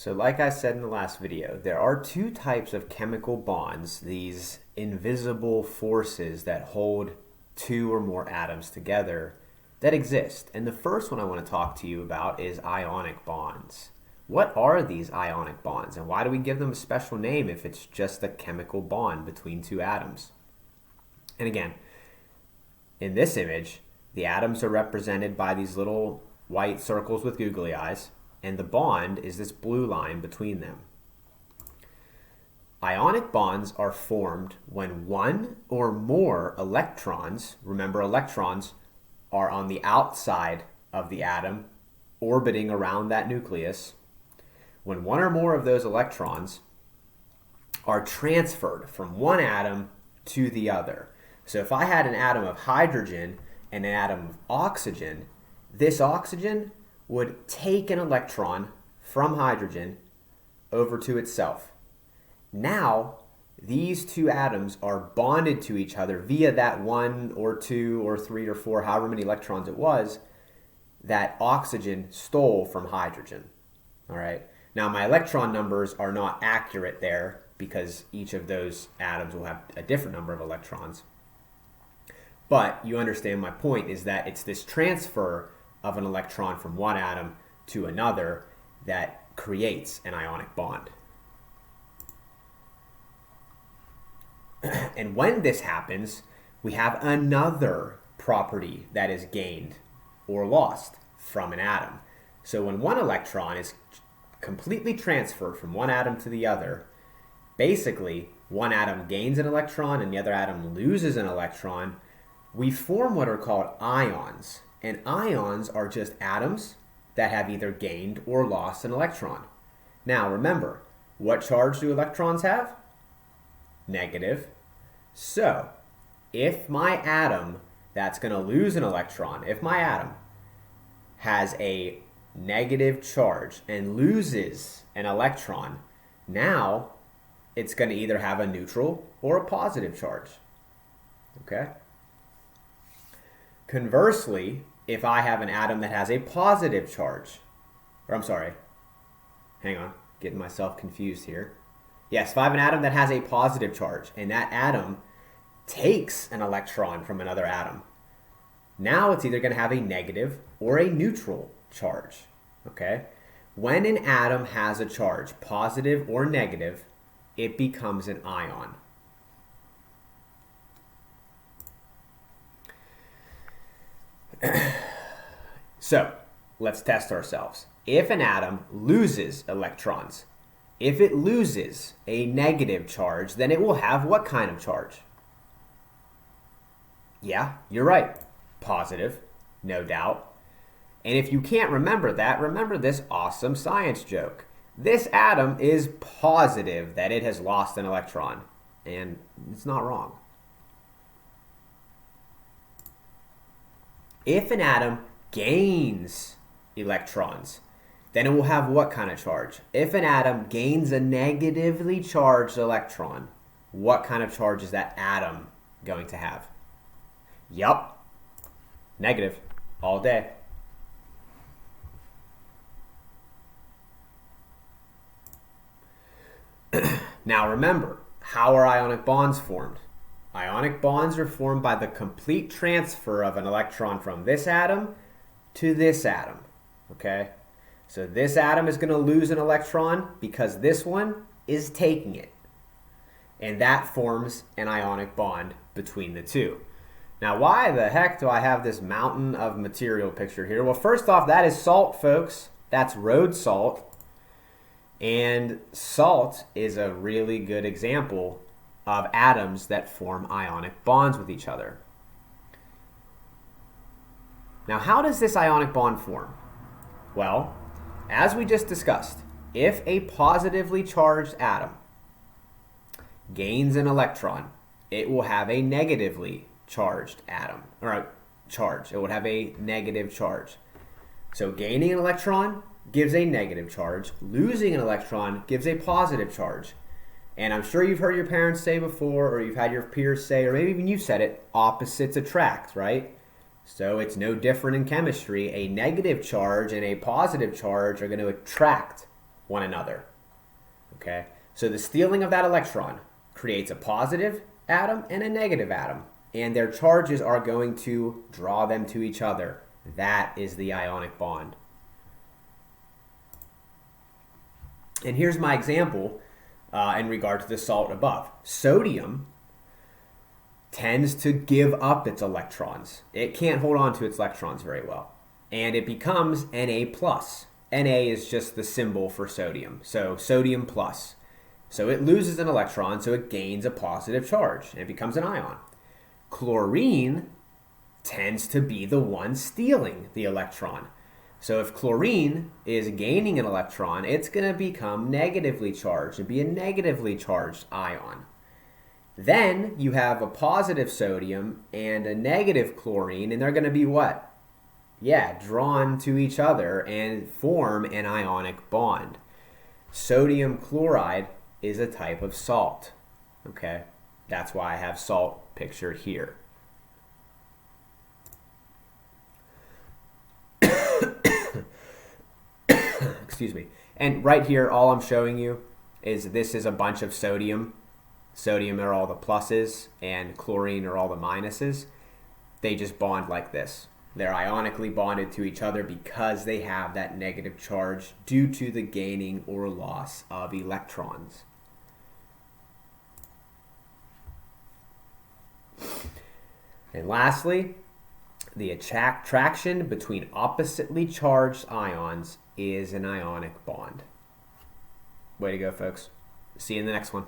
So like I said in the last video, there are two types of chemical bonds, these invisible forces that hold two or more atoms together that exist. And the first one I want to talk to you about is ionic bonds. What are these ionic bonds and why do we give them a special name if it's just a chemical bond between two atoms? And again, in this image, the atoms are represented by these little white circles with googly eyes, and the bond is this blue line between them. Ionic bonds are formed when one or more electrons, remember electrons are on the outside of the atom orbiting around that nucleus, when one or more of those electrons are transferred from one atom to the other. So if I had an atom of hydrogen and an atom of oxygen, this oxygen would take an electron from hydrogen over to itself. Now, these two atoms are bonded to each other via that 1 or 2 or 3 or 4, however many electrons it was, that oxygen stole from hydrogen. All right. Now, my electron numbers are not accurate there because each of those atoms will have a different number of electrons. But you understand my point is that it's this transfer of an electron from one atom to another that creates an ionic bond. And when this happens, we have another property that is gained or lost from an atom. So when one electron is completely transferred from one atom to the other, basically one atom gains an electron and the other atom loses an electron, we form what are called ions. And ions are just atoms that have either gained or lost an electron. Now remember, what charge do electrons have? Negative. So, if my atom that's going to lose an electron, if my atom has a negative charge and loses an electron, now it's going to either have a neutral or a positive charge. Okay? Conversely, if I have an atom that has a positive charge, or I'm sorry, hang on, getting myself confused here. Yes, if I have an atom that has a positive charge and that atom takes an electron from another atom, now it's either going to have a negative or a neutral charge. Okay? When an atom has a charge, positive or negative, it becomes an ion. So, let's test ourselves. If an atom loses electrons, if it loses a negative charge, then it will have what kind of charge? Yeah, you're right. Positive, no doubt. And if you can't remember that, remember this awesome science joke. This atom is positive that it has lost an electron, and it's not wrong. If an atom gains electrons, then it will have what kind of charge? If an atom gains a negatively charged electron, what kind of charge is that atom going to have? Yup, negative, all day. Now remember, how are ionic bonds formed? Ionic bonds are formed by the complete transfer of an electron from this atom to this atom, okay? So this atom is going to lose an electron because this one is taking it. And that forms an ionic bond between the two. Now, why the heck do I have this mountain of material picture here? Well, first off, that is salt, folks. That's road salt. And salt is a really good example of atoms that form ionic bonds with each other. Now, how does this ionic bond form? Well, as we just discussed, if a positively charged atom gains an electron, it will have a negatively charged atom, or a charge. It would have a negative charge. So gaining an electron gives a negative charge. Losing an electron gives a positive charge. And I'm sure you've heard your parents say before, or you've had your peers say, or maybe even you've said it, opposites attract, right? So it's no different in chemistry. A negative charge and a positive charge are going to attract one another. Okay? So the stealing of that electron creates a positive atom and a negative atom, and their charges are going to draw them to each other. That is the ionic bond. And here's my example in regard to the salt above. Sodium tends to give up its electrons. It can't hold on to its electrons very well. And it becomes Na+. Na is just the symbol for sodium. So sodium plus. So it loses an electron, so it gains a positive charge, and it becomes an ion. Chlorine tends to be the one stealing the electron. So if chlorine is gaining an electron, it's going to become negatively charged and be a negatively charged ion. Then you have a positive sodium and a negative chlorine, and they're going to be what? Yeah, drawn to each other and form an ionic bond. Sodium chloride is a type of salt. Okay, that's why I have salt pictured here. Excuse me. And right here, all I'm showing you is this is a bunch of sodium. Sodium are all the pluses, and chlorine are all the minuses. They just bond like this. They're ionically bonded to each other because they have that negative charge due to the gaining or loss of electrons. And lastly, the attraction between oppositely charged ions is an ionic bond. Way to go, folks. See you in the next one.